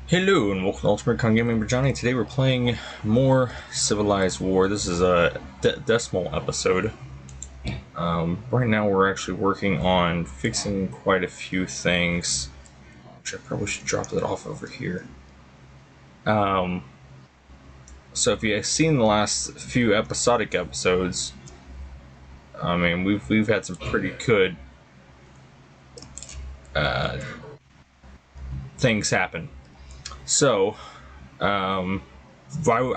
Hello and welcome to Ultimate Recon Gaming with Johnny. Today we're playing more Civilized War. This is a decimal episode. Right now we're actually working on fixing quite a few things, which I probably should drop that off over here. So if you've seen the last few episodic episodes, I mean we've had some pretty good things happen. So, I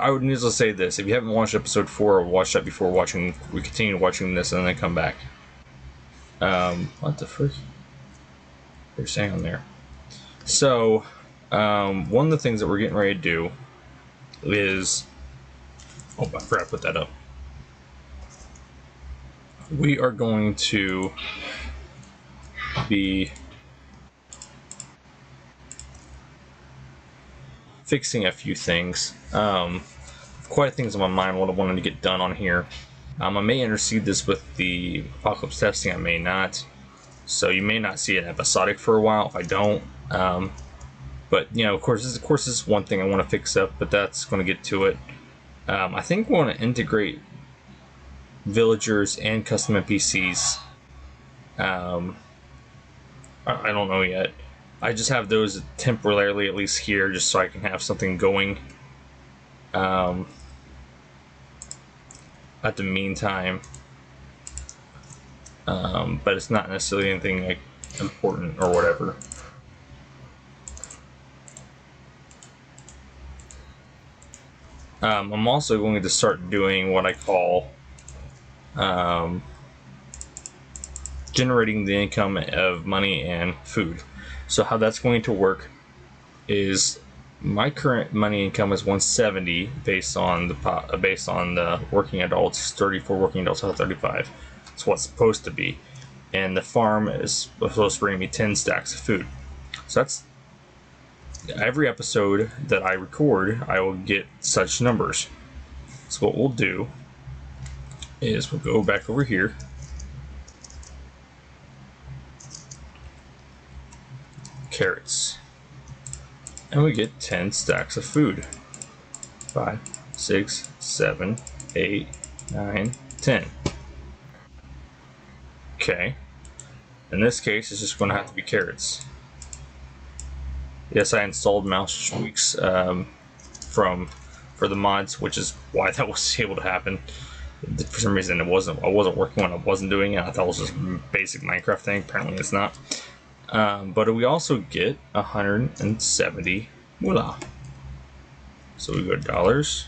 would need to say this: if you haven't watched episode 4 or watched that before we continue watching this and then come back. What the frick? They're saying on there. So, one of the things that we're getting ready to do is, I forgot to put that up. We are going to be fixing a few things. Quite things on my mind what I wanted to get done on here. I may intercede this with the apocalypse testing, I may not. So you may not see an episodic for a while if I don't. But you know, of course, this is one thing I want to fix up, but that's going to get to it. I think we want to integrate villagers and custom NPCs. I don't know yet. I just have those temporarily, at least here, just so I can have something going. At the meantime, but it's not necessarily anything like important or whatever. I'm also going to start doing what I call generating the income of money and food. So how that's going to work is my current money income is 170 based on the working adults, 34 working adults out of 35. That's what it's supposed to be, and the farm is supposed to bring me 10 stacks of food. So that's every episode that I record, I will get such numbers. So what we'll do is we'll go back over here. Carrots. And we get 10 stacks of food. 5, 6, 7, 8, 9, 10. Okay. In this case, it's just going to have to be carrots. Yes, I installed mouse tweaks for the mods, which is why that was able to happen. For some reason, I wasn't working when I wasn't doing it. I thought it was just a basic Minecraft thing. Apparently, it's not. But we also get 170 moolah. So we go dollars,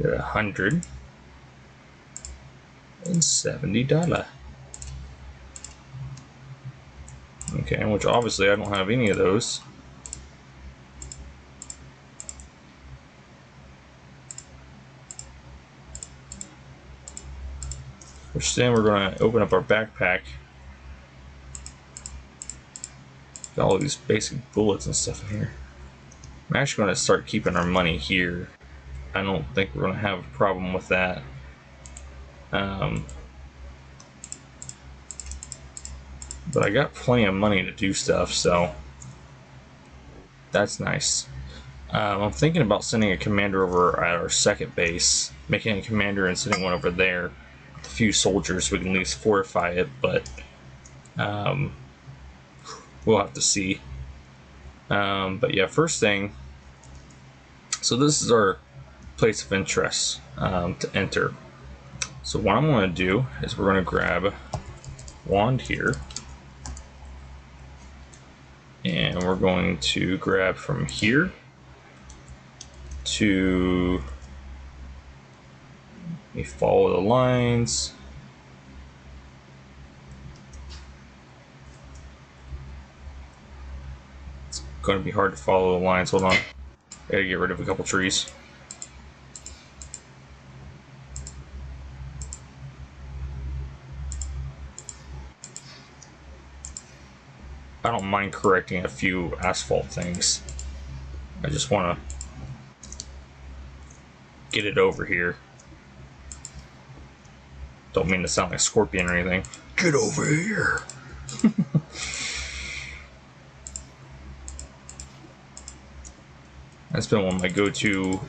get $170. Okay, which obviously I don't have any of those. Which then we're going to open up our backpack. Got all these basic bullets and stuff in here. I'm actually going to start keeping our money here. I don't think we're going to have a problem with that. But I got plenty of money to do stuff, so that's nice. I'm thinking about sending a commander over at our second base, making a commander and sending one over there with a few soldiers so we can at least fortify it, but we'll have to see. But yeah, first thing, so this is our place of interest to enter. So what I'm going to do is we're going to grab wand here, and we're going to grab from here to, we follow the lines. It's going to be hard to follow the lines. Hold on, gotta get rid of a couple trees. I don't mind correcting a few asphalt things. I just want to get it over here. Don't mean to sound like Scorpion or anything. Get over here. That's been one of my go-to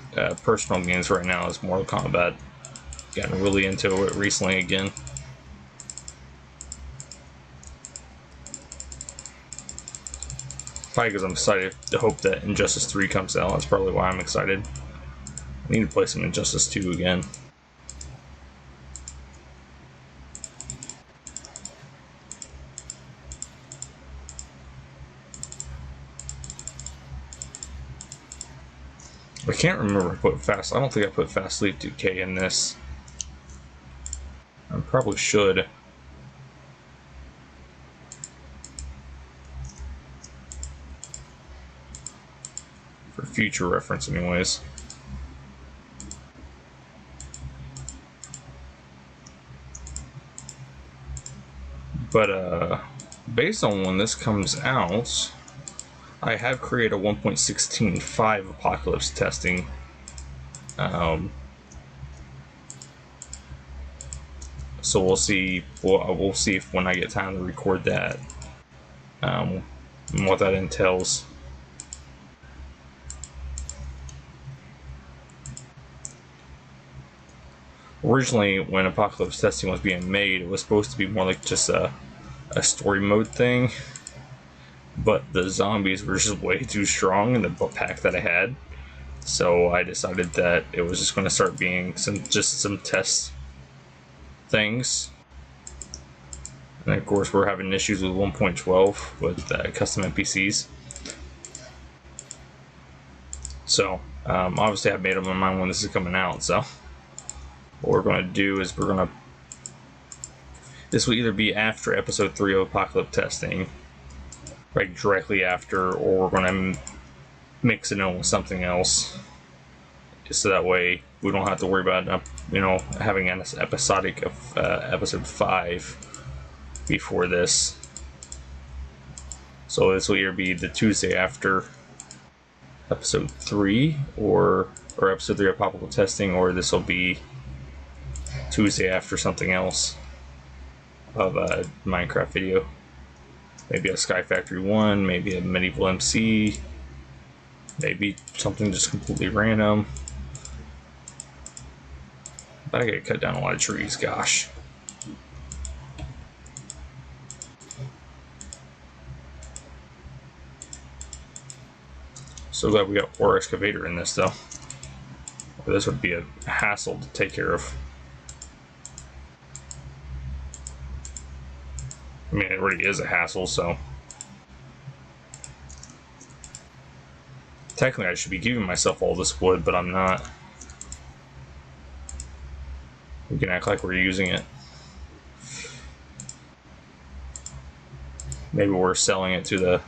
personal games right now is Mortal Kombat. Gotten really into it recently again. Probably because I'm excited to hope that Injustice 3 comes out. That's probably why I'm excited. I need to play some Injustice 2 again. I can't remember if I put Fast. I don't think I put Fast Sleep 2K in this. I probably should. For future reference, anyways. But based on when this comes out, I have created a 1.16.5 apocalypse testing. So we'll see. We'll see if when I get time to record that, and what that entails. Originally, when apocalypse testing was being made, it was supposed to be more like just a story mode thing, but the zombies were just way too strong in the pack that I had, so I decided that it was just going to start being some test things. And of course, we're having issues with 1.12 with custom NPCs. So obviously, I've made up my mind when this is coming out. So what we're going to do is this will either be after episode 3 of apocalypse testing, like directly after, or we're going to mix it in with something else, so that way we don't have to worry about having an episodic of episode 5 before this. So this will either be the Tuesday after episode 3 or episode 3 of apocalypse testing, or this will be Tuesday after something else of a Minecraft video. Maybe a Sky Factory 1, maybe a Medieval MC, maybe something just completely random. But I gotta cut down a lot of trees, gosh. So glad we got War Excavator in this, though. This would be a hassle to take care of. I mean, it already is a hassle, so technically I should be giving myself all this wood, but I'm not. We can act like we're using it. Maybe we're selling it to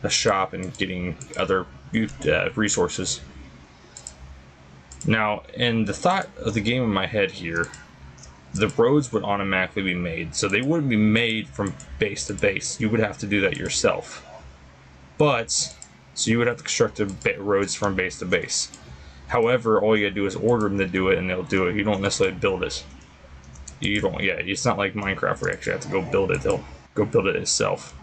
the shop and getting other resources. Now, in the thought of the game in my head here, the roads would automatically be made, so they wouldn't be made from base to base. You would have to do that yourself. So you would have to construct the roads from base to base. However, all you gotta do is order them to do it, and they'll do it. You don't necessarily build it. It's not like Minecraft where you actually have to go build it. They'll go build it itself.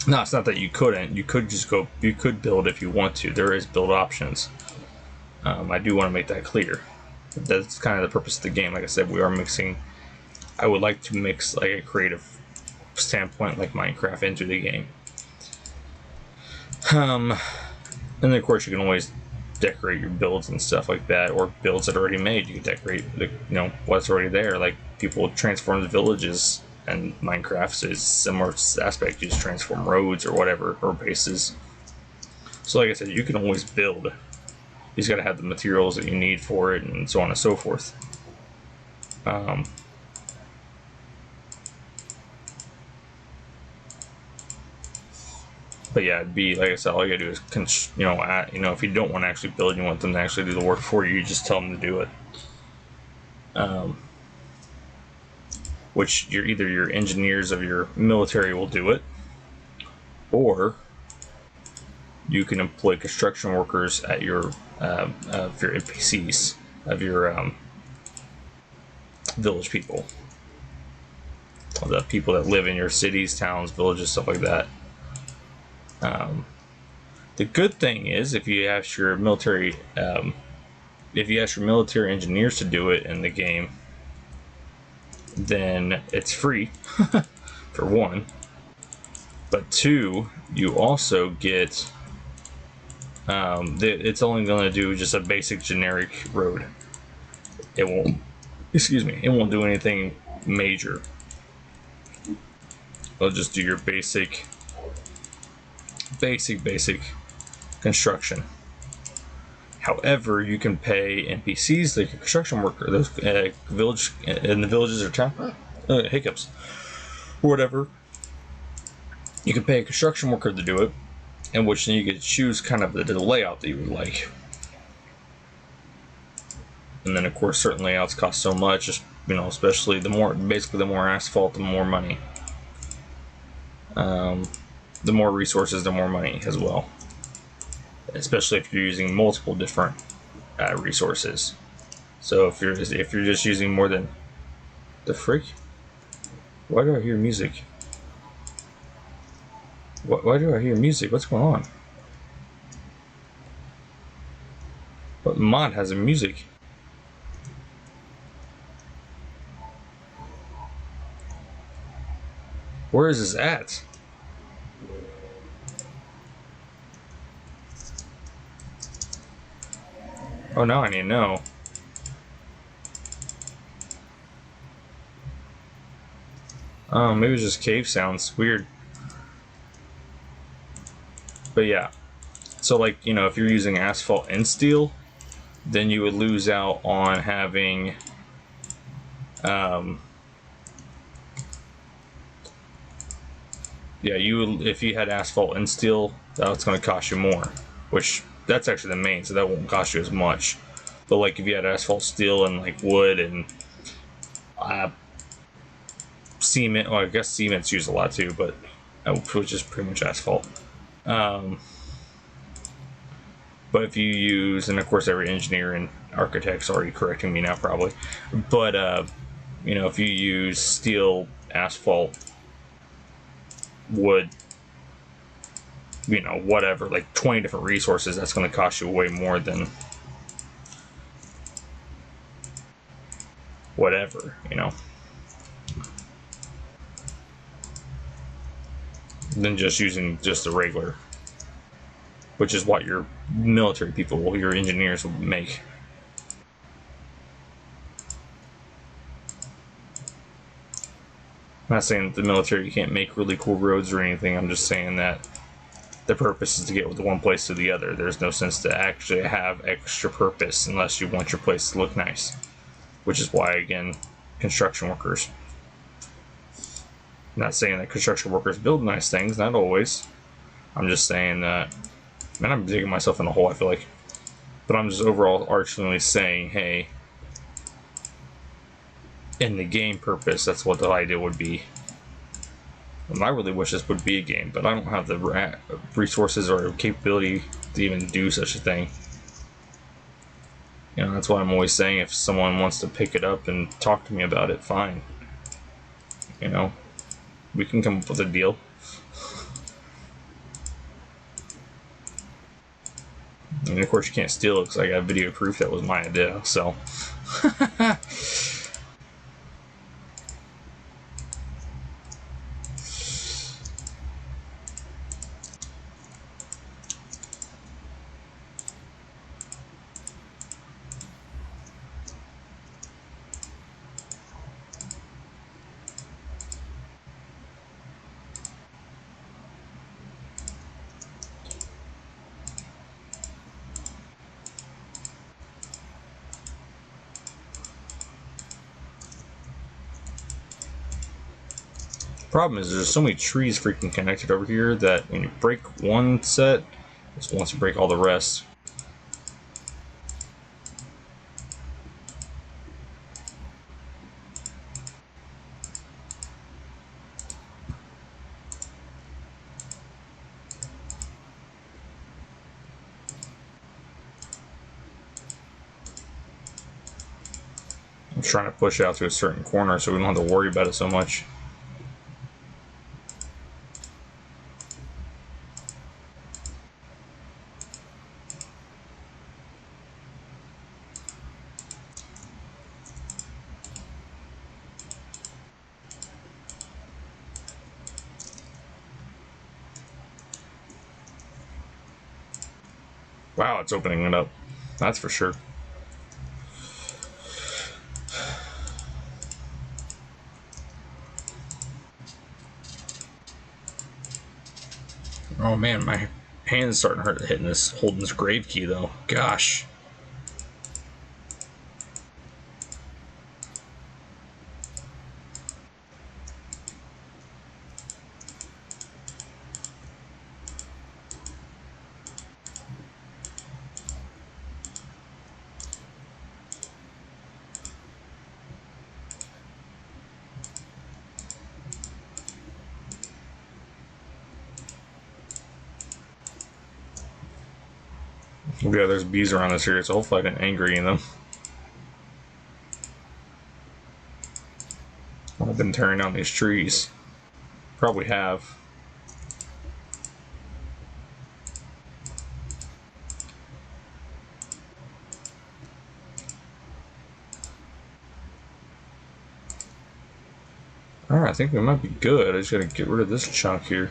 No, it's not that you couldn't. You could build if you want to. There is build options. I do want to make that clear. That's kind of the purpose of the game. Like I said, we are mixing. I would like to mix like a creative standpoint like Minecraft into the game. And then of course you can always decorate your builds and stuff like that, or builds that are already made. You can decorate what's already there. Like people transform the villages and Minecraft, so it's a similar aspect. You just transform roads or whatever, or bases. So like I said, you can always build. You just gotta have the materials that you need for it, and so on and so forth. But yeah, it'd be like I said, all you gotta do is if you don't want to actually build, you want them to actually do the work for you. You just tell them to do it. Which either your engineers of your military will do it, or you can employ construction workers at your of your NPCs, of your village people, the people that live in your cities, towns, villages, stuff like that. The good thing is if you ask your military engineers to do it in the game, then it's free for one. But two, you also get it's only going to do just a basic generic road. It won't, it won't do anything major. It'll just do your basic construction. However, you can pay NPCs, like a construction worker, those village in the villages or town, hiccups, or whatever. You can pay a construction worker to do it, in which then you get to choose kind of the layout that you would like. And then, of course, certain layouts cost so much, just, especially the more asphalt, the more money. The more resources, the more money as well. Especially if you're using multiple different resources. So if you're just using more than the frick, why do I hear music? Why do I hear music? What's going on? What mod has a music? Where is this at? Oh, now I need to know. Maybe it's just cave sounds. Weird. But yeah. So, like, if you're using asphalt and steel, then you would lose out on having if you had asphalt and steel, that's going to cost you more, which that's actually the main, so that won't cost you as much. But like if you had asphalt, steel, and like wood and cement, well, I guess cement's used a lot too, but which is pretty much asphalt. But if you use, and of course every engineer and architect's already correcting me now probably, but if you use steel, asphalt, wood, whatever, like 20 different resources, that's going to cost you way more than whatever, than just using just the regular, which is what your military people, your engineers will make. I'm not saying that the military can't make really cool roads or anything. I'm just saying that the purpose is to get from one place to the other. There's no sense to actually have extra purpose unless you want your place to look nice. Which is why, again, construction workers. I'm not saying that construction workers build nice things, not always. I'm just saying that, man, I'm digging myself in a hole, I feel like. But I'm just overall archly saying, hey, in the game purpose, that's what the idea would be. And I really wish this would be a game, but I don't have the resources or capability to even do such a thing. That's why I'm always saying if someone wants to pick it up and talk to me about it, fine. We can come up with a deal. And of course you can't steal it because I got video proof that was my idea, so. Problem is there's so many trees freaking connected over here that when you break one set, it's once you break all the rest. I'm trying to push out to a certain corner so we don't have to worry about it so much. Wow, it's opening it up. That's for sure. Oh man, my hand's starting to hurt hitting this, holding this grave key though. Gosh. Yeah, there's bees around this area, so hopefully I didn't angry in them. I've been tearing down these trees. Probably have. Alright, I think we might be good. I just gotta get rid of this chunk here.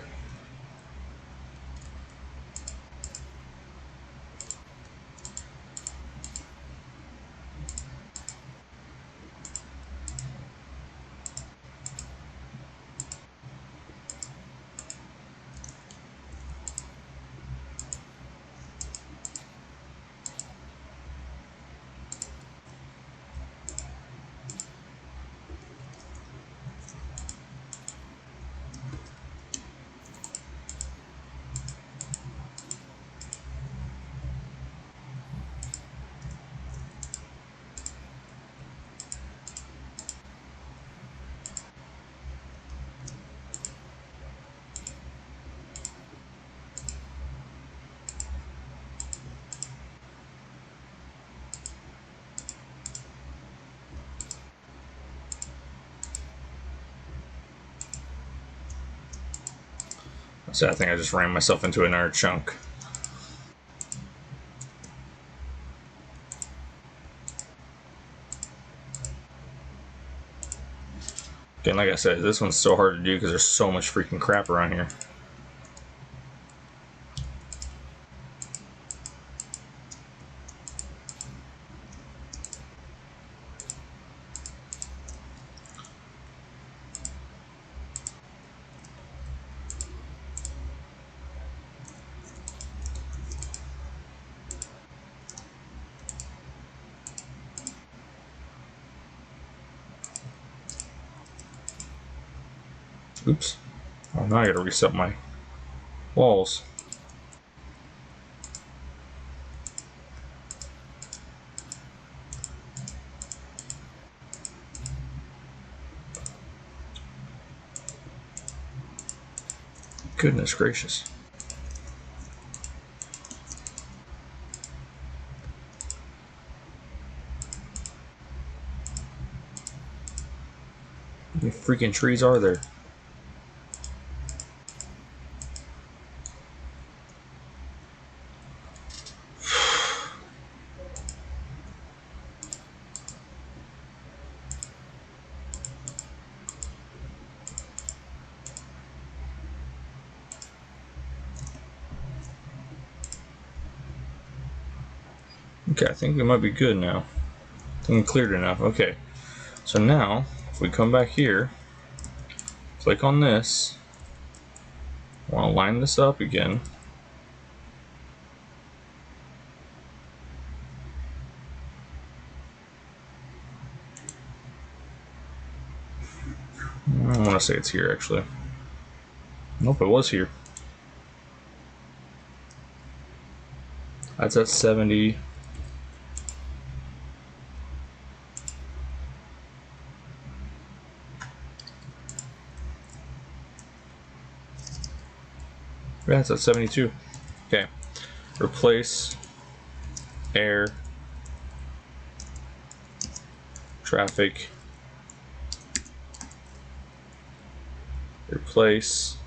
So I think I just ran myself into another chunk. Again, like I said, this one's so hard to do because there's so much freaking crap around here. Oops. Oh, now I gotta reset my walls. Goodness gracious. How many freaking trees are there? Okay, I think we might be good now. I think we cleared enough. Okay. So now, if we come back here, click on this, I want to line this up again. I don't want to say it's here actually. Nope, it was here. That's at 70. Yeah, it's at 72. Okay. Replace air, traffic, replace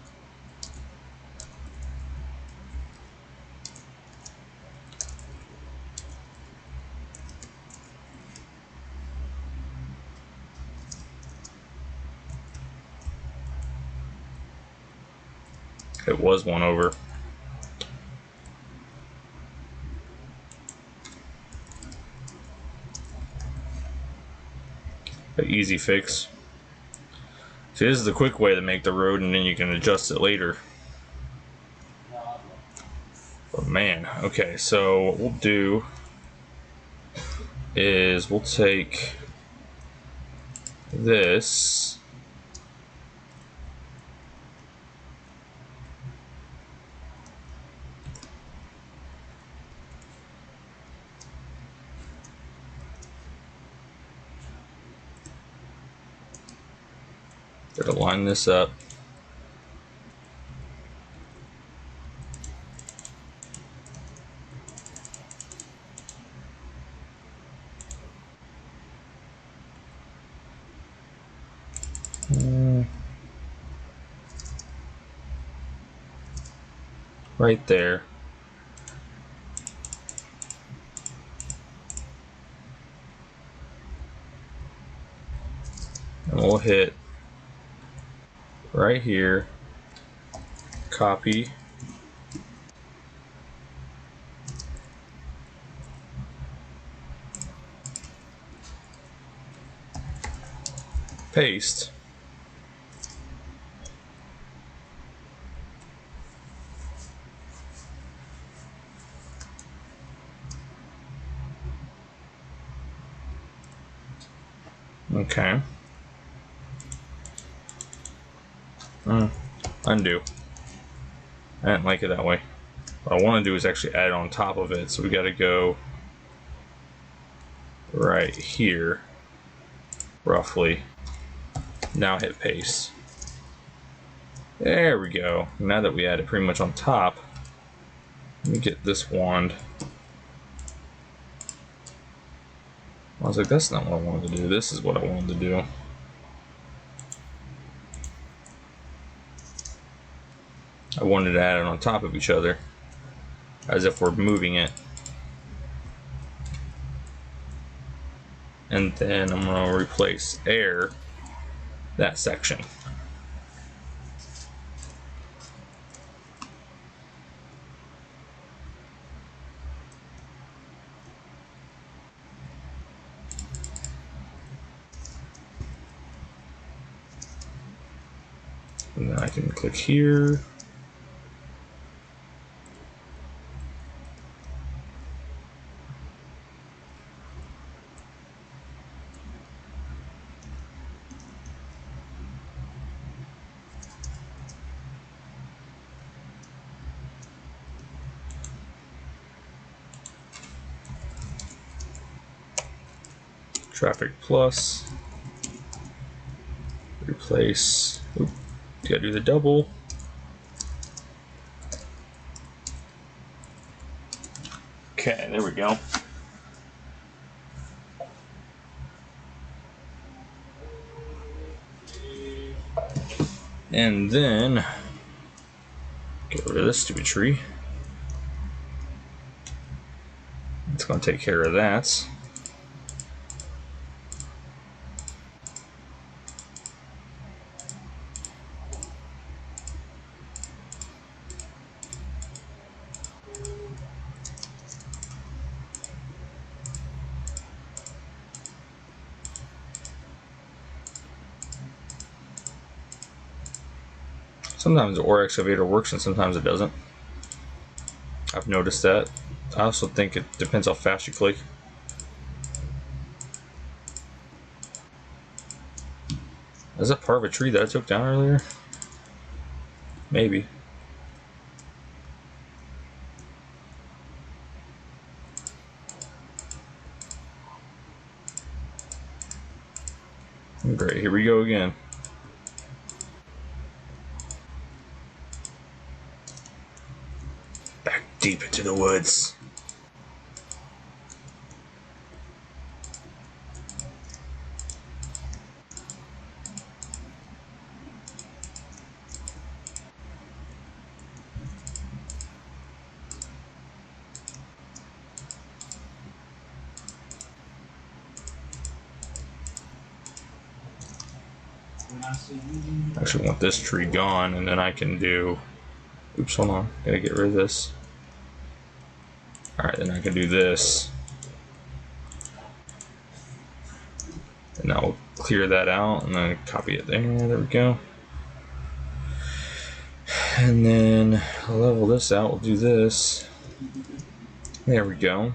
it was one over. An easy fix. See, this is the quick way to make the road, and then you can adjust it later. But man, okay, so what we'll do is we'll take this. Gotta line this up. Right there. And we'll hit right here, copy, paste. Okay. Undo. I didn't like it that way. What I want to do is actually add it on top of it. So we got to go right here, roughly. Now hit paste. There we go. Now that we had it pretty much on top, let me get this wand. I was like, that's not what I wanted to do. This is what I wanted to do. I wanted to add it on top of each other, as if we're moving it. And then I'm going to replace air, that section. And then I can click here. Traffic plus, replace, oop, gotta do the double. Okay, there we go. And then, get rid of this stupid tree. It's gonna take care of that. Sometimes the ore excavator works and sometimes it doesn't. I've noticed that. I also think it depends how fast you click. Is that part of a tree that I took down earlier? Maybe. Great, here we go again. Back deep into the woods. I actually want this tree gone, and then I can do. Oops, hold on. Gotta get rid of this. Alright, then I can do this. And now we'll clear that out and then copy it there. There we go. And then level this out. We'll do this. There we go.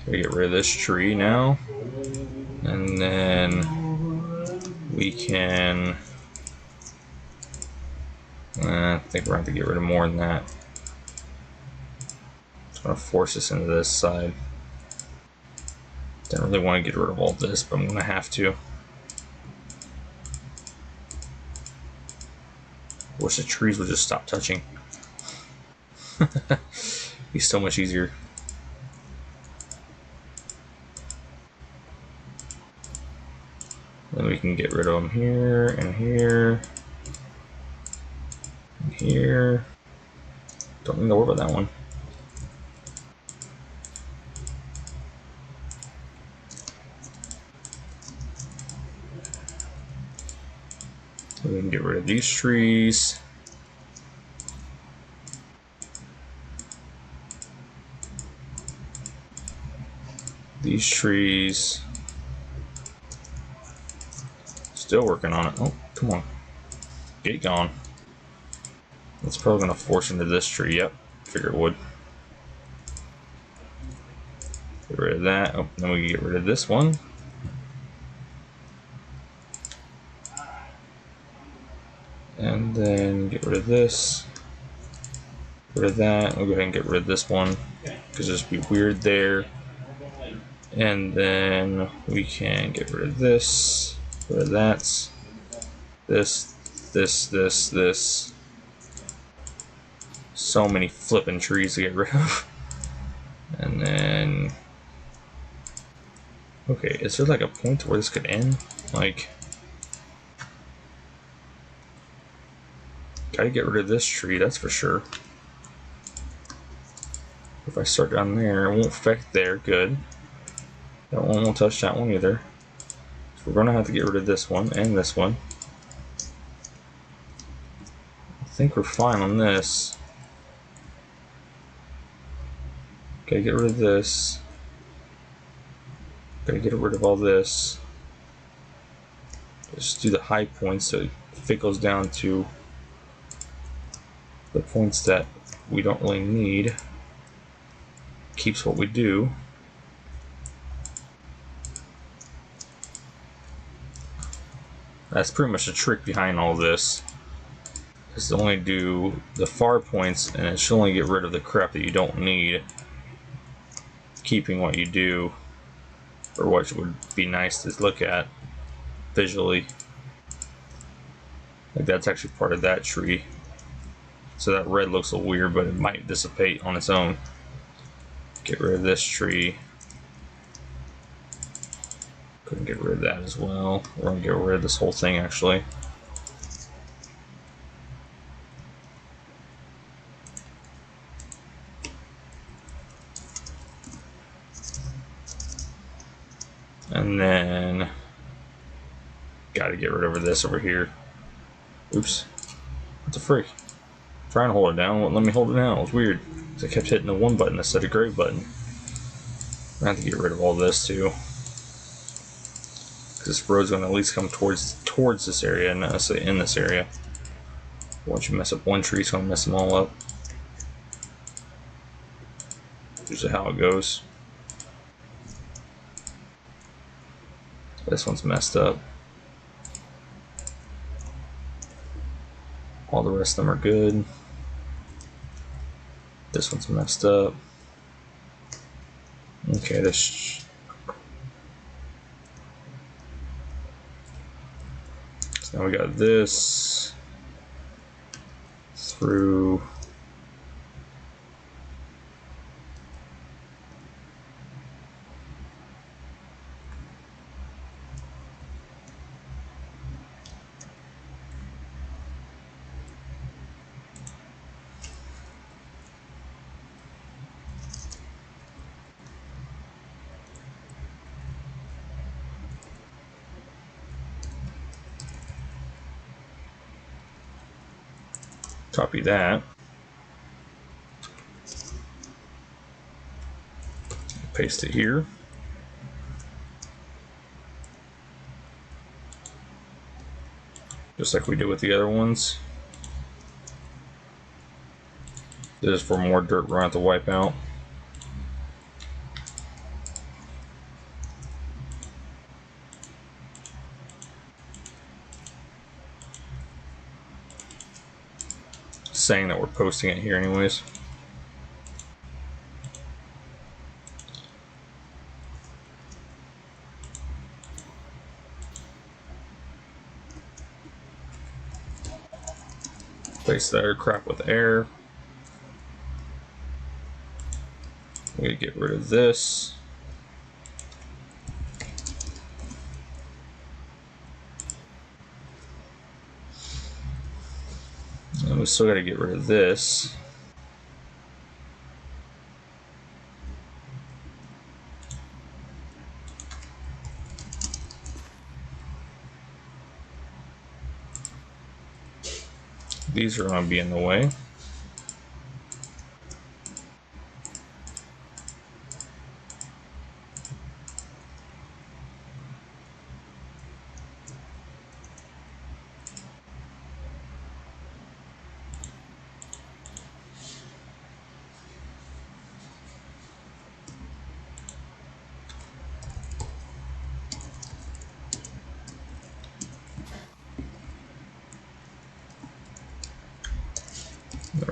We get rid of this tree now, and then we can. I think we're going to have to get rid of more than that. It's going to force us into this side. Don't really want to get rid of all this, but I'm going to have to. Wish the trees would just stop touching. Be so much easier. Then we can get rid of them here and here and here. Don't need to worry about that one. We can get rid of these trees. These trees. Still working on it. Oh, come on. Get gone. It's probably going to force into this tree. Yep, figure it would. Get rid of that. Oh, then we can get rid of this one. And then get rid of this. Get rid of that. We'll go ahead and get rid of this one because it'll just be weird there. And then we can get rid of this. Get rid of that. This. So many flipping trees to get rid of. And then. Okay, is there like a point where this could end? Like. Gotta get rid of this tree, that's for sure. If I start down there, it won't affect there, good. That one won't touch that one either. So we're gonna have to get rid of this one and this one. I think we're fine on this. Gotta get rid of this. Gotta get rid of all this. Just do the high points so it goes down to the points that we don't really need. Keeps what we do. That's pretty much the trick behind all this. Is to only do the far points and it should only get rid of the crap that you don't need. Keeping what you do, or what would be nice to look at visually. Like that's actually part of that tree. So that red looks a little weird, but it might dissipate on its own. Get rid of this tree. Couldn't get rid of that as well. We're gonna get rid of this whole thing actually. And then gotta get rid of this over here. Oops. What the freak? I'm trying to hold it down, wouldn't let me hold it down. It was weird. I kept hitting the one button instead of gray button. I have to get rid of all this too. Because this road's going to at least come towards this area and not necessarily in this area. Once you mess up one tree, it's going to mess them all up. Usually how it goes. This one's messed up. All the rest of them are good. This one's messed up. Okay, this. So now we got this through. Copy that. Paste it here. Just like we did with the other ones. This is for more dirt we're going to have to wipe out. Saying that we're posting it here anyways. Place the air crap with air. We get rid of this. And we still got to get rid of this. These are going to be in the way.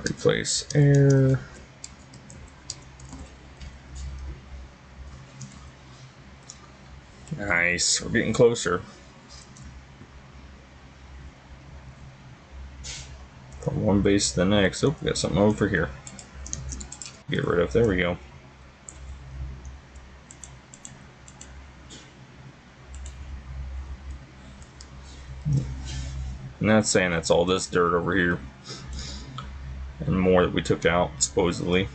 Replace air. Nice, we're getting closer. From one base to the next. Oh, we got something over here. Get rid of, there we go. And that's saying that's all this dirt over here. And more that we took out, supposedly.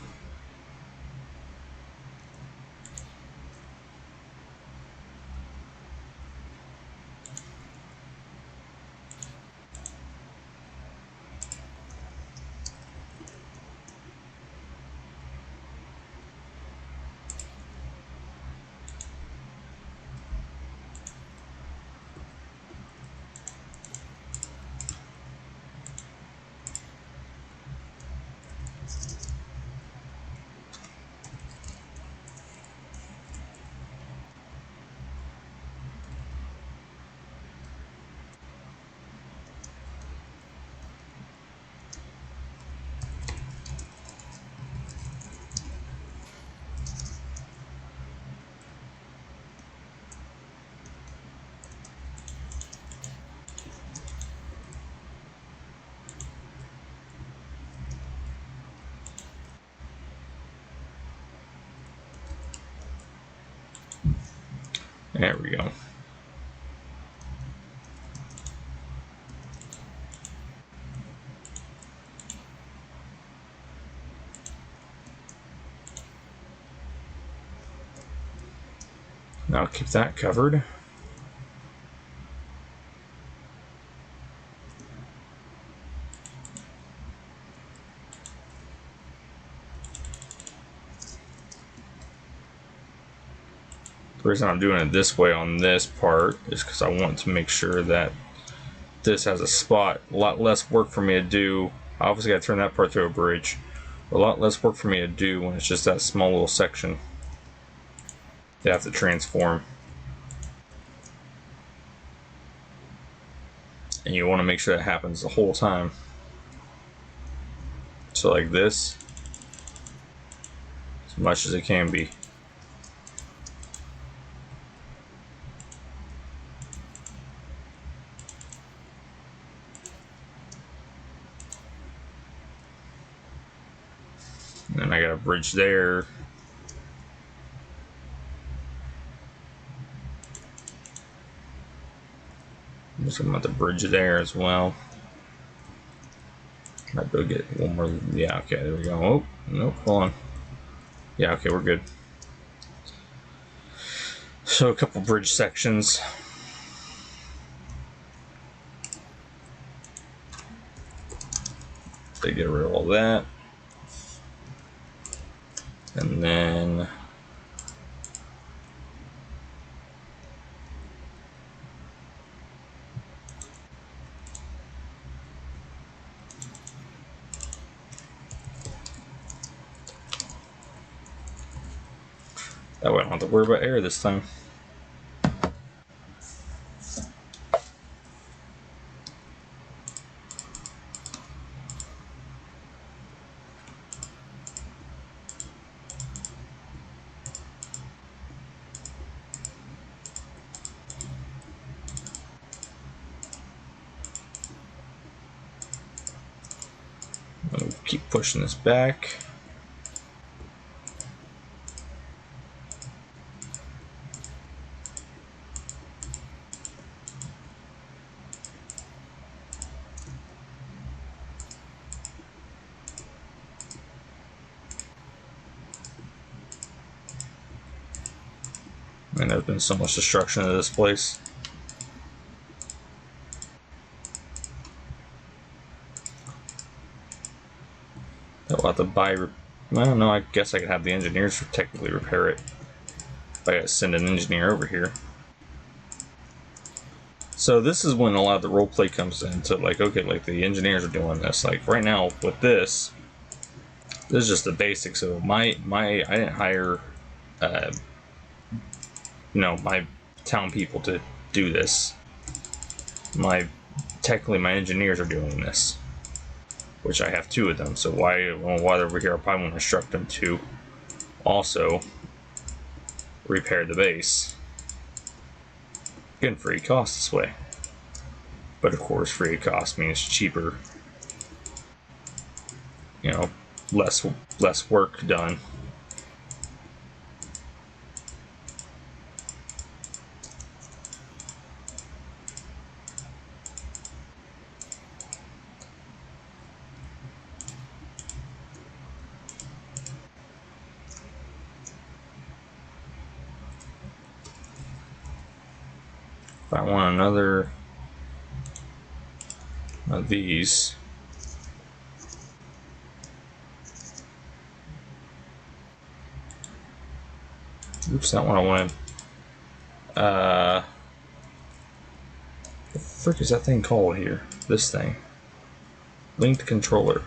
There we go. Now keep that covered. The reason I'm doing it this way on this part is because I want to make sure that this has a spot. A lot less work for me to do. I obviously got to turn that part to a bridge. A lot less work for me to do when it's just that small little section. They have to transform. And you want to make sure that happens the whole time. So like this, as much as it can be. And then I got a bridge there. So I'm about to bridge there as well. Might be able to get one more. Yeah, okay, there we go. Oh, nope, hold on. Yeah, okay, we're good. So a couple bridge sections. to get rid of all that. And then that way I don't have to worry about air this time. I'll keep pushing this back. And there's been so much destruction of this place. I'll have to buy. I don't know. I guess I could have the engineers technically repair it. If I gotta send an engineer over here. So this is when a lot of the roleplay comes into, like, okay, like the engineers are doing this. Like right now with this is just the basics. So I didn't hire, my town people to do this. Technically my engineers are doing this, which I have 2 of them. So while they're over here, I probably want to instruct them to also repair the base. Getting free cost this way. But of course, free cost means cheaper. Less work done. If I want another of these, oops, that one I wanted. What the frick is that thing called here? This thing. Linked controller.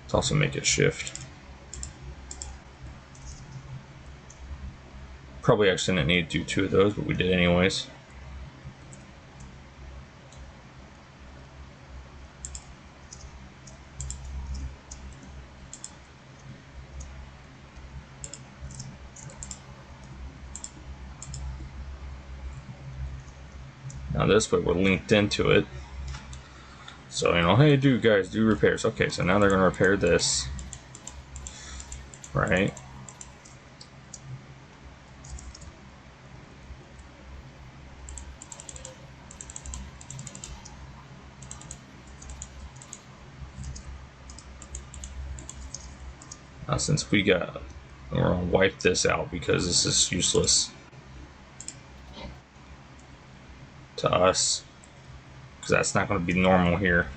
Let's also make it shift. Probably actually didn't need to do 2 of those, but we did anyways. Now this way we're linked into it. So, hey, guys, do repairs. Okay, so now they're going to repair this. Right? Now, since we're going to wipe this out because this is useless to us, because that's not going to be normal here.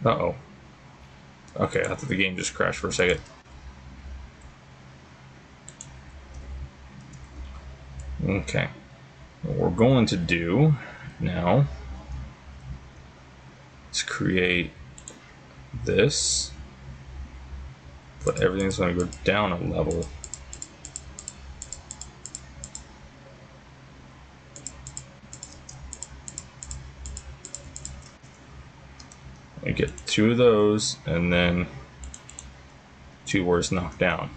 Uh-oh. Okay, I thought the game just crashed for a second. Okay. What we're going to do now is create this, but everything's going to go down a level. I get 2 of those, and then 2 where it's knocked down.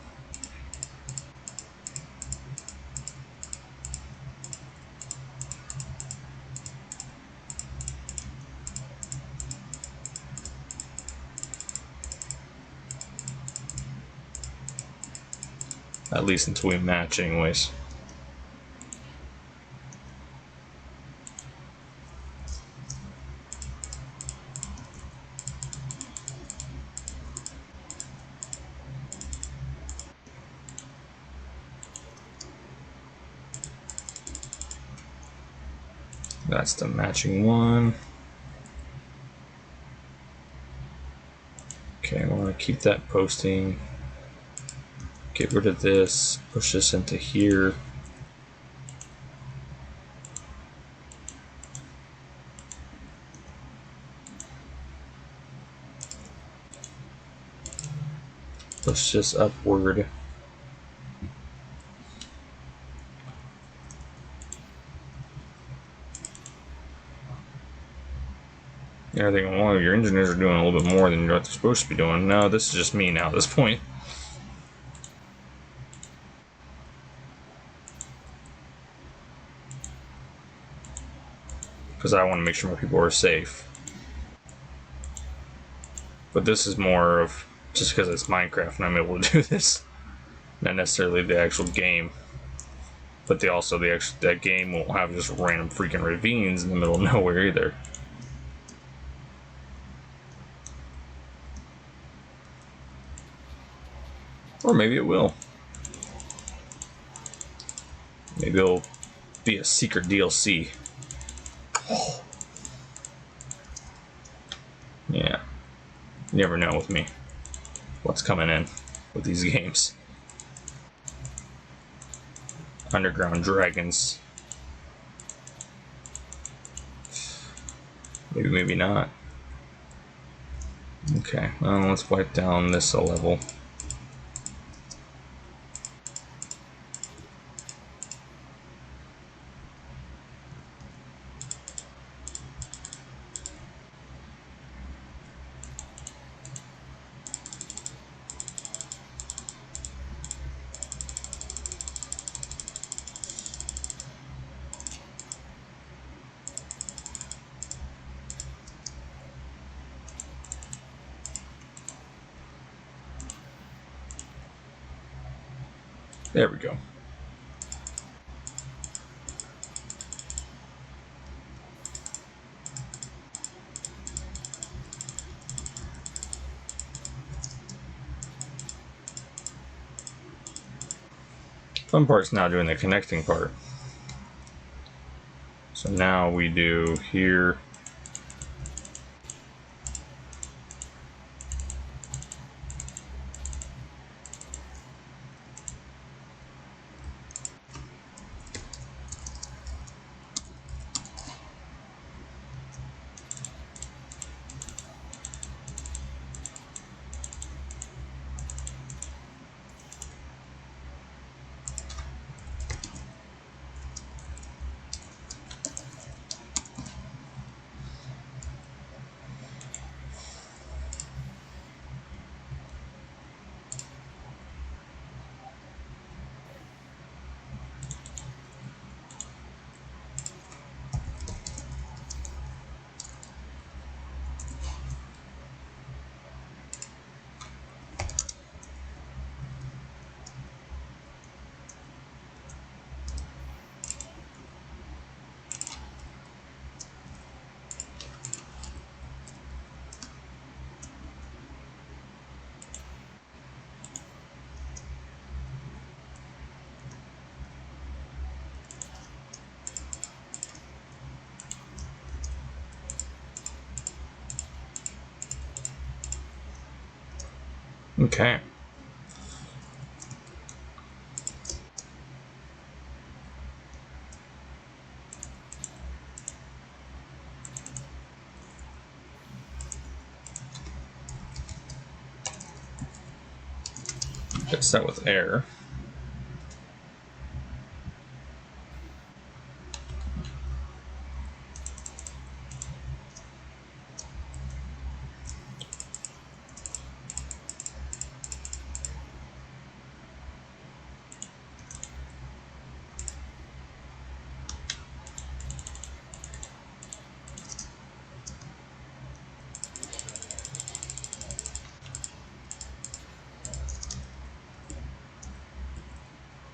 At least until we match anyways. That's the matching one. Okay, I want to keep that posting. Get rid of this, push this into here. Push this upward. You're thinking, well, your engineers are doing a little bit more than what they're supposed to be doing. No, this is just me now at this point. Because I want to make sure my people are safe. But this is more of just because it's Minecraft and I'm able to do this. Not necessarily the actual game. But that game won't have just random freaking ravines in the middle of nowhere either. Or maybe it will. Maybe it'll be a secret DLC. Yeah. You never know with me what's coming in with these games. Underground dragons. Maybe, maybe not. Okay, well, let's wipe down this a level. There we go. Fun part's now doing the connecting part. So now we do here. Okay. Fix that with air.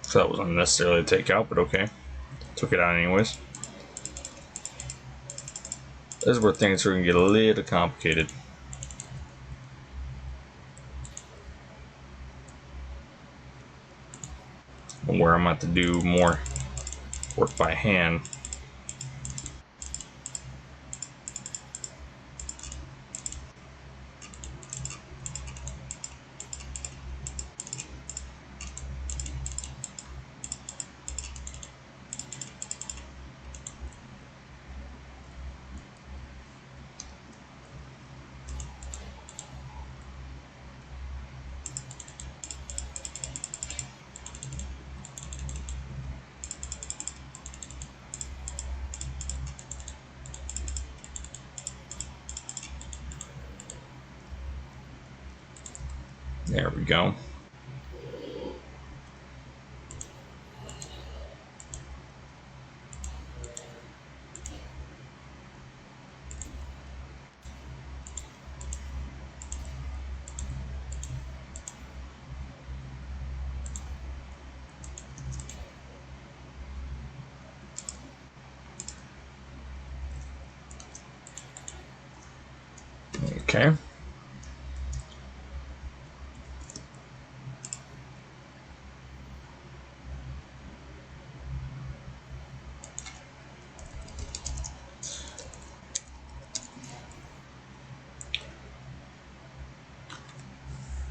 So that was unnecessarily to take out, but okay. Took it out anyways. This is where things are going to get a little complicated. Where I'm going to have to do more work by hand. There we go. Okay.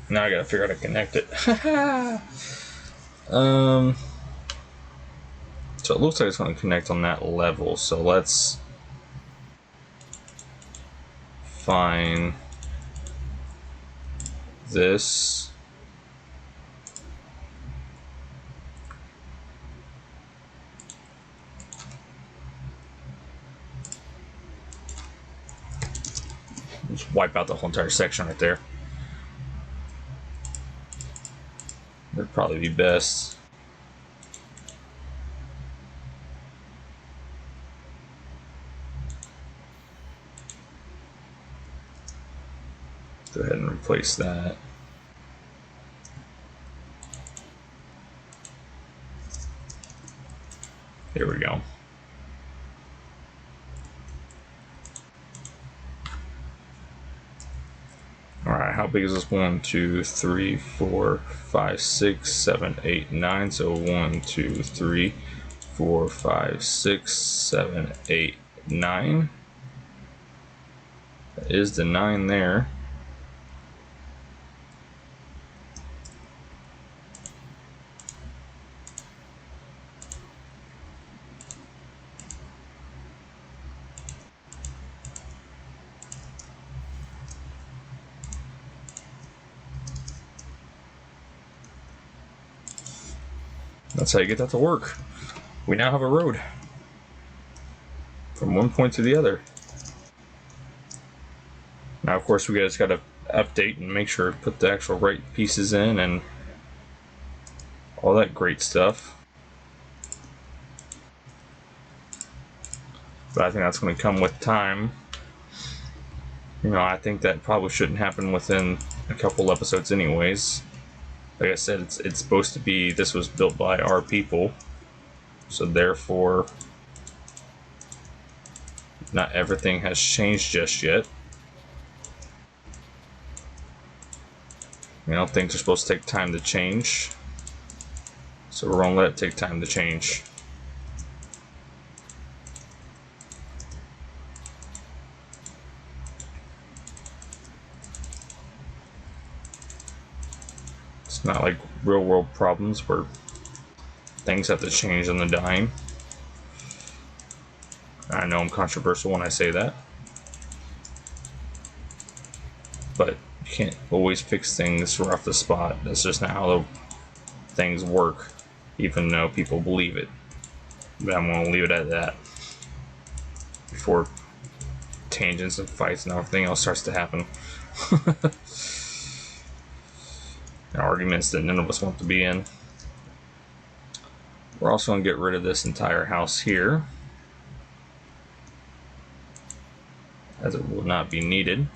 Now I gotta figure out how to connect it. So it looks like it's going to connect on that level. So let's find this. Just wipe out the whole entire section right there. That'd probably be best. Go ahead and replace that. Here we go. Alright, how big is this? 1, 2, 3, 4, 5, 6, 7, 8, 9. So 1, 2, 3, 4, 5, 6, 7, 8, 9. That is the 9 there. That's how you get that to work. We now have a road from one point to the other. Now, of course, we just got to update and make sure to put the actual right pieces in and all that great stuff. But I think that's going to come with time. You know, I think that probably shouldn't happen within a couple episodes anyways. Like I said, it's supposed to be, this was built by our people, so therefore not everything has changed just yet. You know, things are supposed to take time to change, so we're gonna let it take time to change. It's not like real world problems where things have to change on the dime. I know I'm controversial when I say that, but you can't always fix things right off the spot. That's just not how things work, even though people believe it. But I'm going to leave it at that before tangents and fights and everything else starts to happen. Arguments that none of us want to be in. We're also going to get rid of this entire house here, as it will not be needed.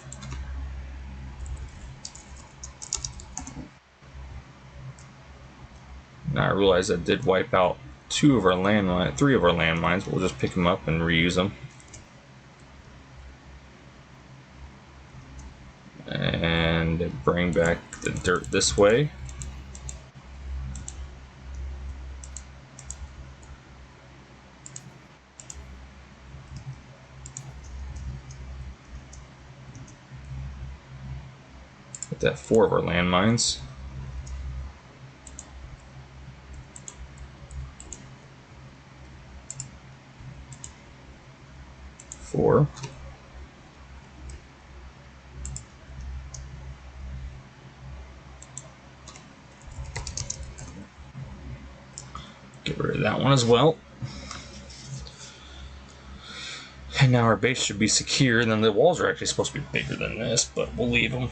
Now I realize that did wipe out 3 of our landmines. We'll just pick them up and reuse them. And bring back the dirt this way. Put that 4 of our landmines. 4. Get rid of that one as well. And now our base should be secure. And then the walls are actually supposed to be bigger than this, but we'll leave them.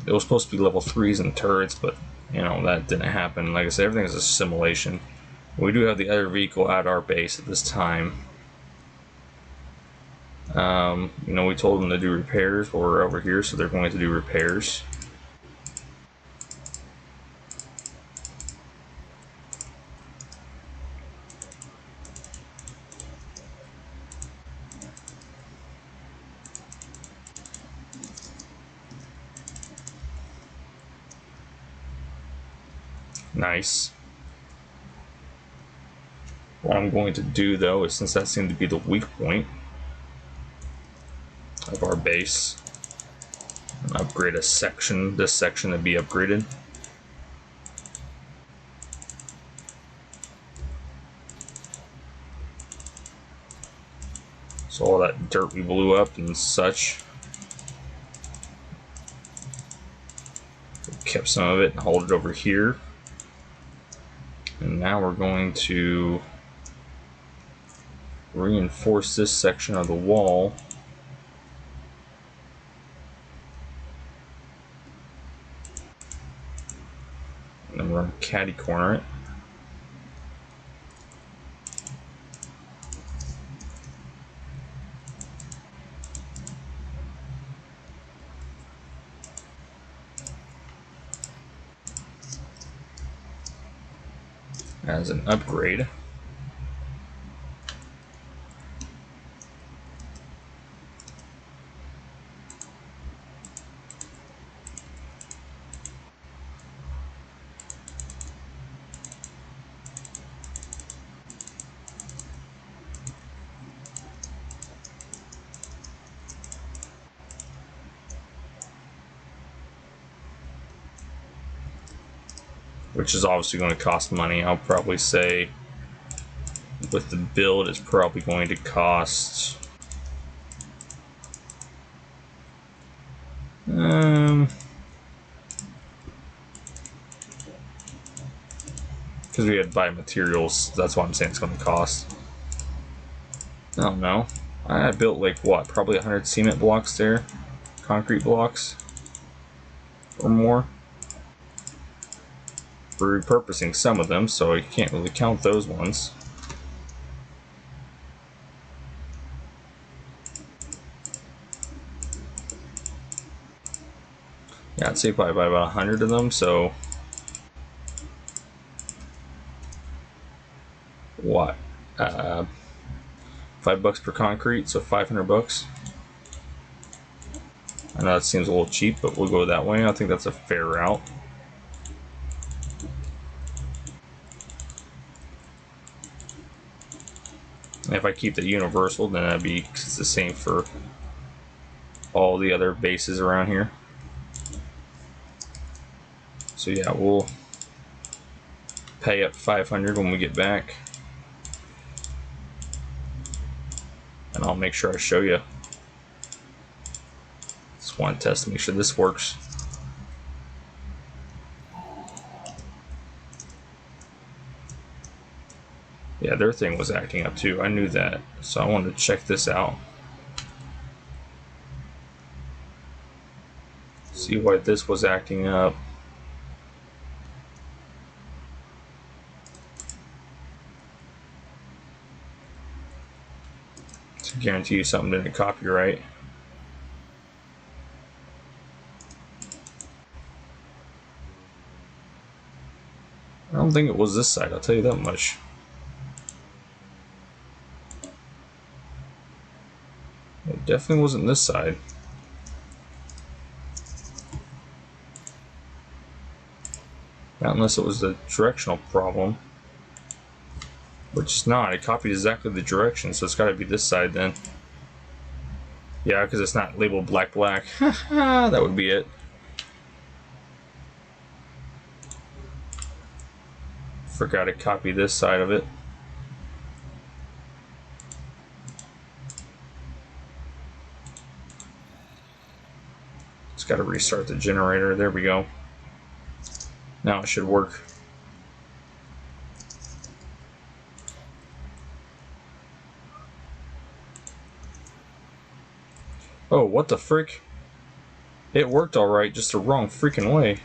it was supposed to be level 3s and turrets, but you know, that didn't happen. Like I said, everything is a simulation. We do have the other vehicle at our base at this time. You know, we told them to do repairs while we're over here, so they're going to do repairs. Nice. What I'm going to do, though, is since that seemed to be the weak point of our base, upgrade a section, this section to be upgraded. So all that dirt we blew up and such, we kept some of it and hauled it over here. And now we're going to reinforce this section of the wall. And then we're going to catty corner it. As an upgrade. Which is obviously going to cost money. I'll probably say with the build, it's probably going to cost because we had to buy materials. That's why I'm saying it's going to cost. I don't know. I built like what? Probably 100 cement blocks there, concrete blocks, or more. We're repurposing some of them, so you can't really count those ones. Yeah, I'd say probably buy about 100 of them, so what? $5 per concrete, so 500 bucks. I know that seems a little cheap, but we'll go that way. I think that's a fair route. And if I keep the universal, then that'd be it's the same for all the other bases around here. So yeah, we'll pay up 500 when we get back, and I'll make sure I show you. Just want to test to make sure this works. Yeah, their thing was acting up too. I knew that, so I wanted to check this out. See why this was acting up. To guarantee you something didn't copyright. I don't think it was this side, I'll tell you that much. It definitely wasn't this side. Not unless it was the directional problem. Which it's not. It copied exactly the direction, so it's got to be this side then. Yeah, because it's not labeled black black. That would be it. Forgot to copy this side of it. Just got to restart the generator. There we go. Now it should work. Oh, what the frick? It worked alright, just the wrong freaking way.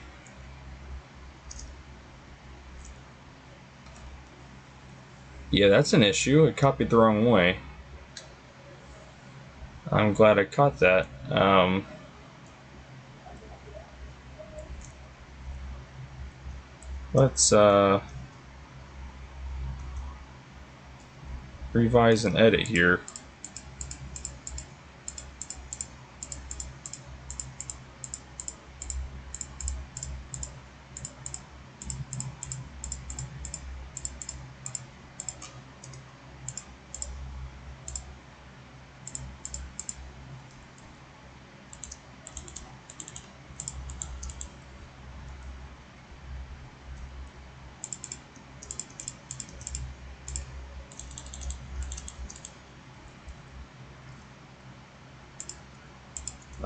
Yeah, that's an issue. It copied the wrong way. I'm glad I caught that. Let's revise and edit here.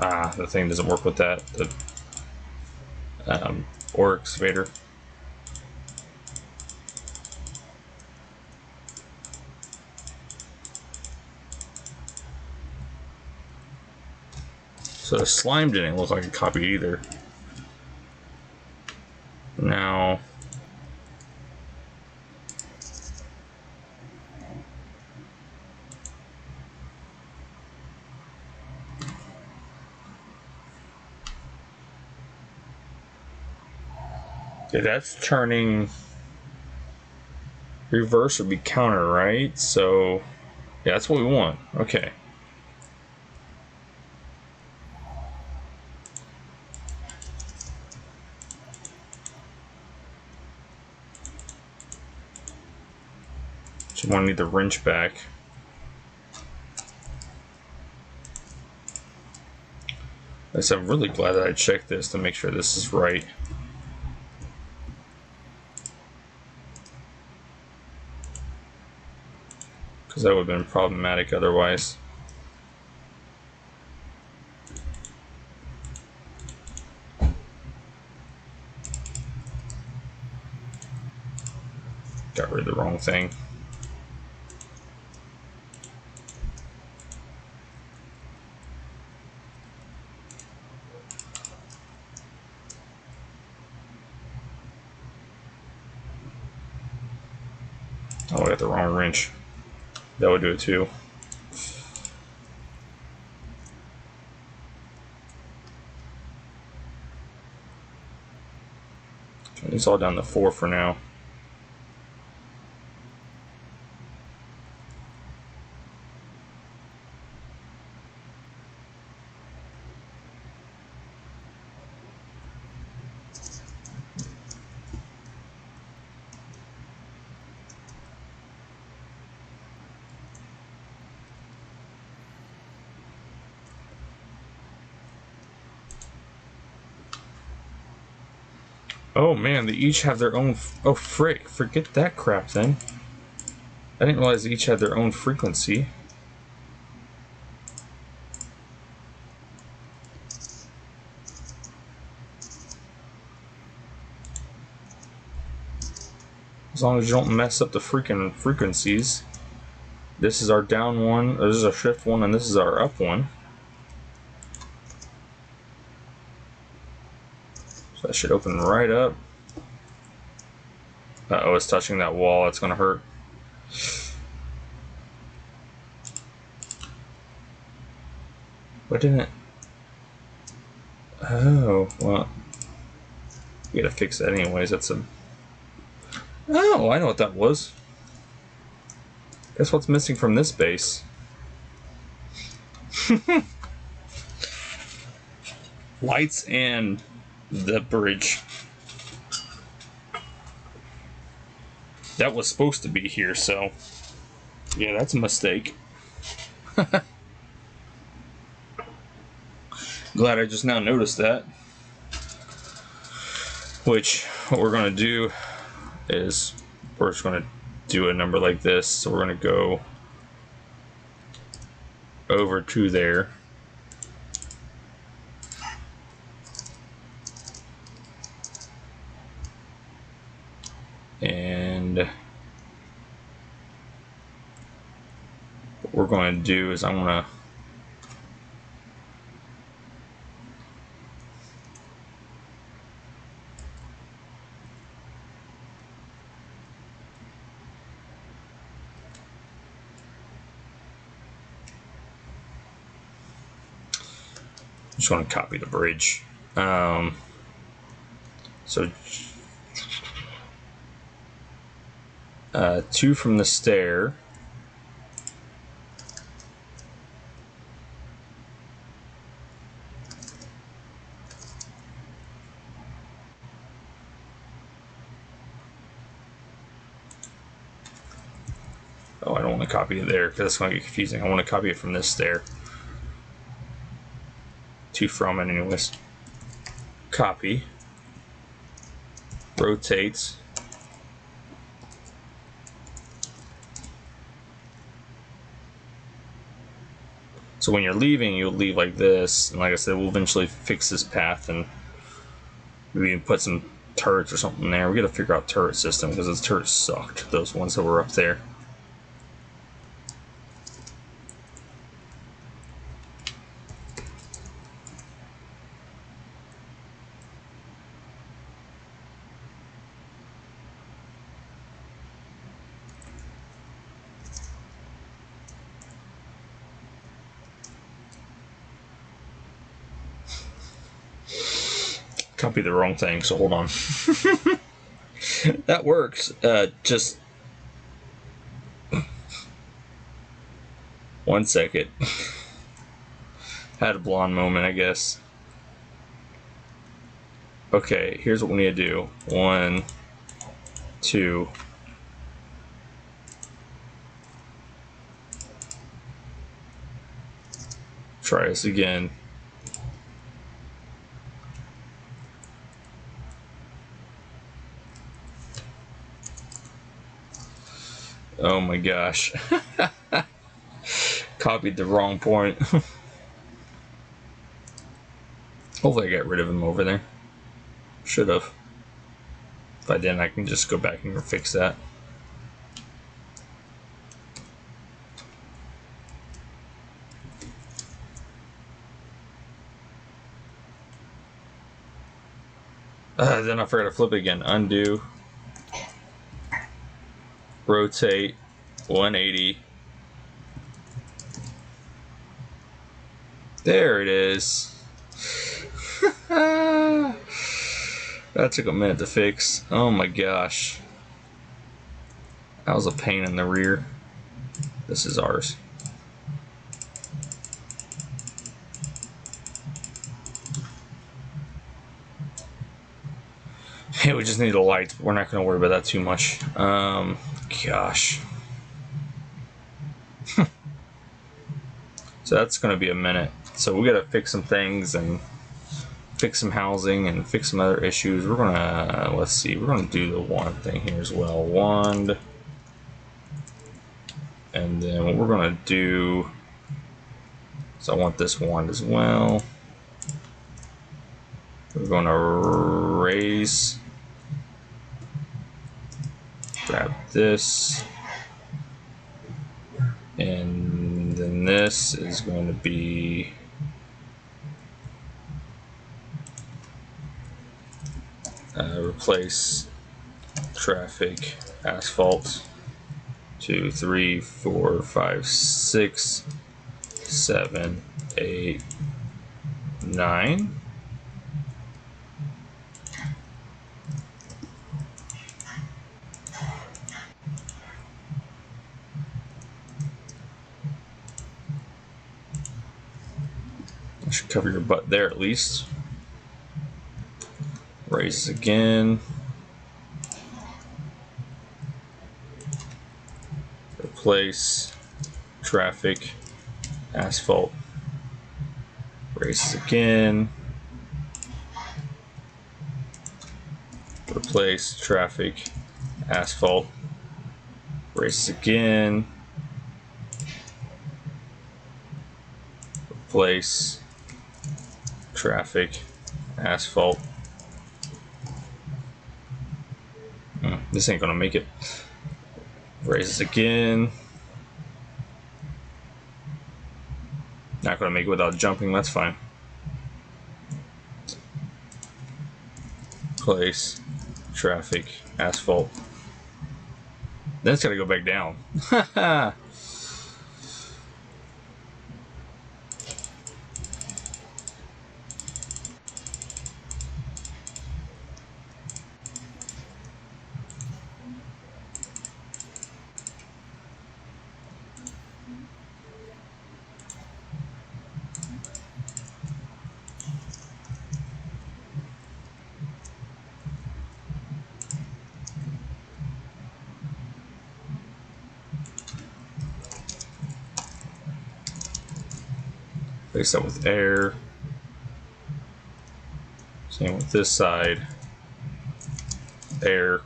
Ah, the thing doesn't work with that. The ore excavator. So the slime didn't look like a copy either. Now, okay, that's turning. Reverse would be counter, right? So, yeah, that's what we want. Okay. So you want to need the wrench back. I'm really glad that I checked this to make sure this is right. Because that would have been problematic otherwise. Got rid of the wrong thing. Oh, I got the wrong wrench. That would do it too. Turn these all down to 4 for now. Oh man, they each have their own. Oh frick, forget that crap then. I didn't realize they each had their own frequency. As long as you don't mess up the freaking frequencies. This is our down one, this is our shift one, and this is our up one. So that should open right up. Uh-oh, it's touching that wall, that's gonna hurt. What didn't it? Oh, well. We gotta fix that anyways, that's a... Oh, I know what that was. Guess what's missing from this base? Lights and the bridge. That was supposed to be here, so... Yeah, that's a mistake. Glad I just now noticed that. Which, what we're gonna do is we're just going to do a number like this. So we're going to go over to there. And what we're going to do is I'm going to Just want to copy the bridge. So 2 from the stair. Oh, I don't want to copy it there because that's going to get confusing. I want to copy it from this stair. 2 from it anyways. Copy. Rotate. So when you're leaving, you'll leave like this. And like I said, we'll eventually fix this path and maybe even put some turrets or something there. We got to figure out turret system because those turrets sucked. Those ones that were up there. Copy the wrong thing, so hold on. That works. Just 1 second. Had a blonde moment, I guess. Okay, here's what we need to do. 1, 2. Try this again. Oh my gosh. Copied the wrong point. Hopefully I got rid of him over there. Should have. If I didn't, I can just go back and fix that. Then I forgot to flip it again. Undo. Rotate 180. There it is. That took a minute to fix. Oh my gosh. That was a pain in the rear. This is ours. Hey, we just need a light. We're not going to worry about that too much. Gosh. So that's going to be a minute. So we got to fix some things and fix some housing and fix some other issues. We're going to, let's see, we're going to do the wand thing here as well. Wand. And then what we're going to do, so I want this wand as well. We're going to raise. Grab this, and then this is going to be replace traffic asphalt 2, 3, 4, 5, 6, 7, 8, 9. Should cover your butt there at least. Raise again. Replace traffic asphalt. Raise again. Replace traffic asphalt. Raise again. Replace traffic asphalt. This ain't gonna make it. Raise again. Not gonna make it without jumping, that's fine. Place traffic asphalt. Then it's gotta go back down. Replace that with air. Same with this side. Air.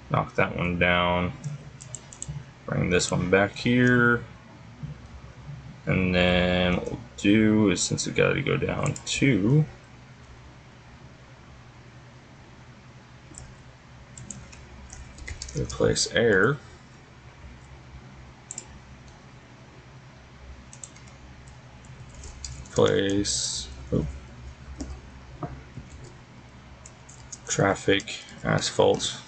Knock that one down. Bring this one back here. And then what we'll do is, since it got to go down 2, replace air. Replace traffic, asphalt.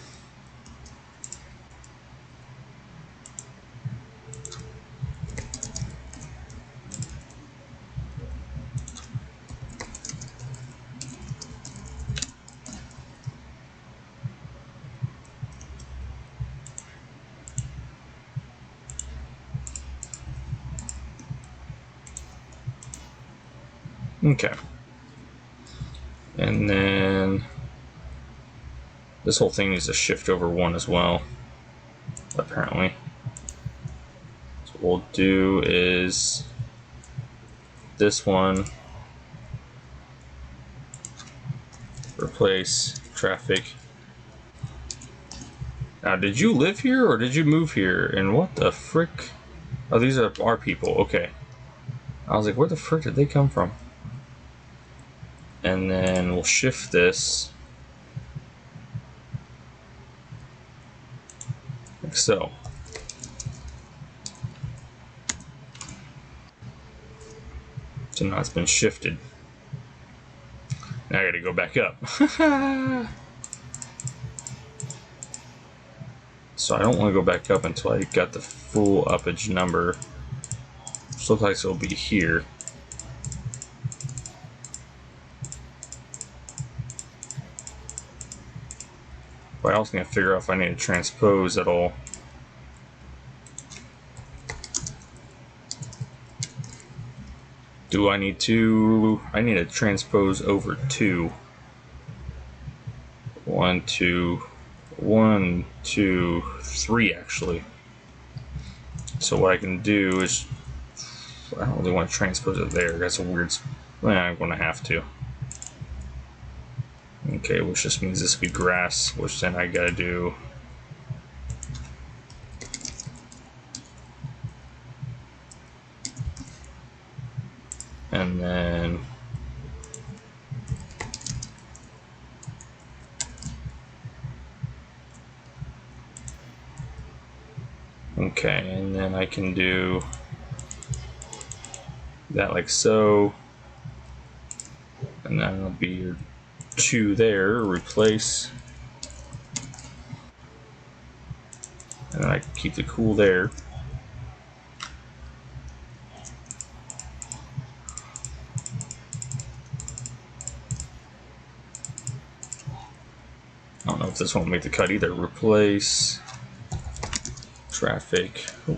Okay. And then this whole thing needs to shift over 1 as well, apparently. So what we'll do is this one, replace traffic. Now, did you live here or did you move here? And what the frick? Oh, these are our people. Okay. I was like, where the frick did they come from? And then we'll shift this like so. So now it's been shifted. Now I gotta go back up. So I don't want to go back up until I got the full uppage number. Which looks like it'll be here. But I also need to figure out if I need to transpose at all. Do I need to? I need to transpose over 2. 1, 2, 1, 2, 3 actually. So what I can do is, I don't really want to transpose it there. That's a weird. I'm going to have to. Okay, which just means this will be grass, which then I gotta do. And then okay, and then I can do that like so, and that'll be your 2 there, replace, and then I can keep the cool there. I don't know if this won't make the cut either. Replace traffic. Oh.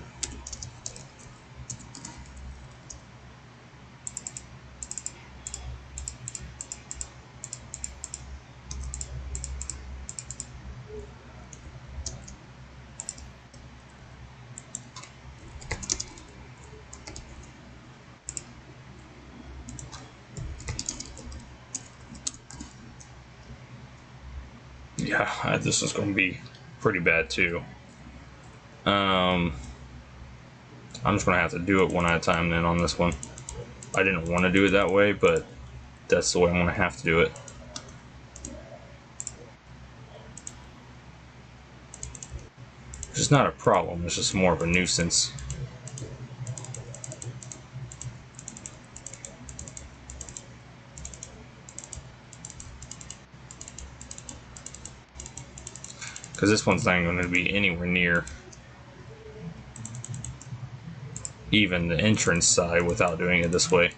Yeah, this is going to be pretty bad too. I'm just going to have to do it one at a time then on this one. I didn't want to do it that way, but that's the way I'm going to have to do it. Which is not a problem, it's just more of a nuisance. Because this one's not going to be anywhere near even the entrance side without doing it this way.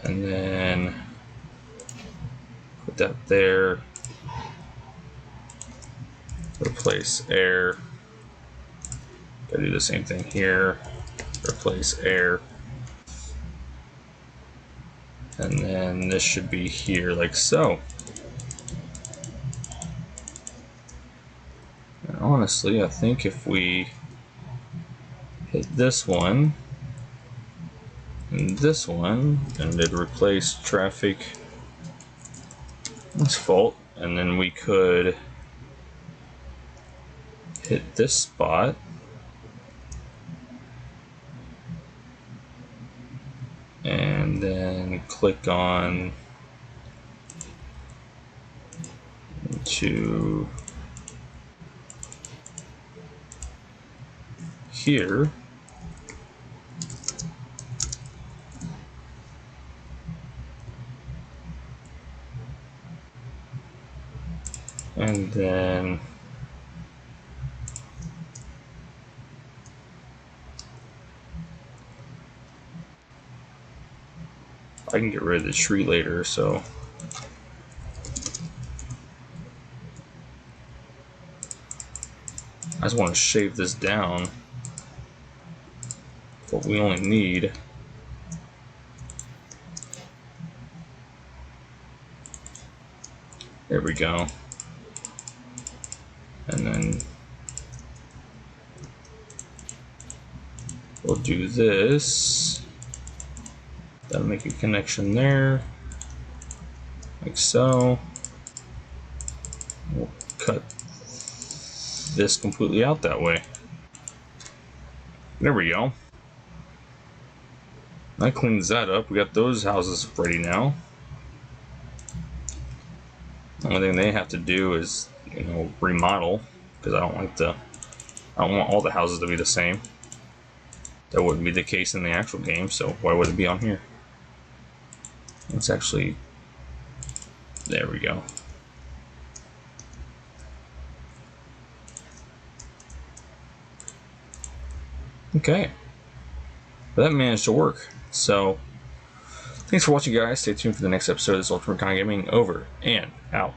And then put that there. Replace air. Gotta do the same thing here. Replace air. And then this should be here like so. honestly, I think if we hit this one and this one, and it'd replace traffic asphalt, and then we could hit this spot. And then click on to here. And then I can get rid of the tree later, so I just want to shave this down. What we only need. There we go. And then we'll do this. That'll make a connection there, like so. We'll cut this completely out that way. There we go. That cleans that up. We got those houses ready now. The only thing they have to do is, remodel, because I don't want all the houses to be the same. That wouldn't be the case in the actual game, so why would it be on here? Let's actually, there we go. Okay, but that managed to work. So thanks for watching, guys. Stay tuned for the next episode of this Ultimate Recon Gaming. Over and out.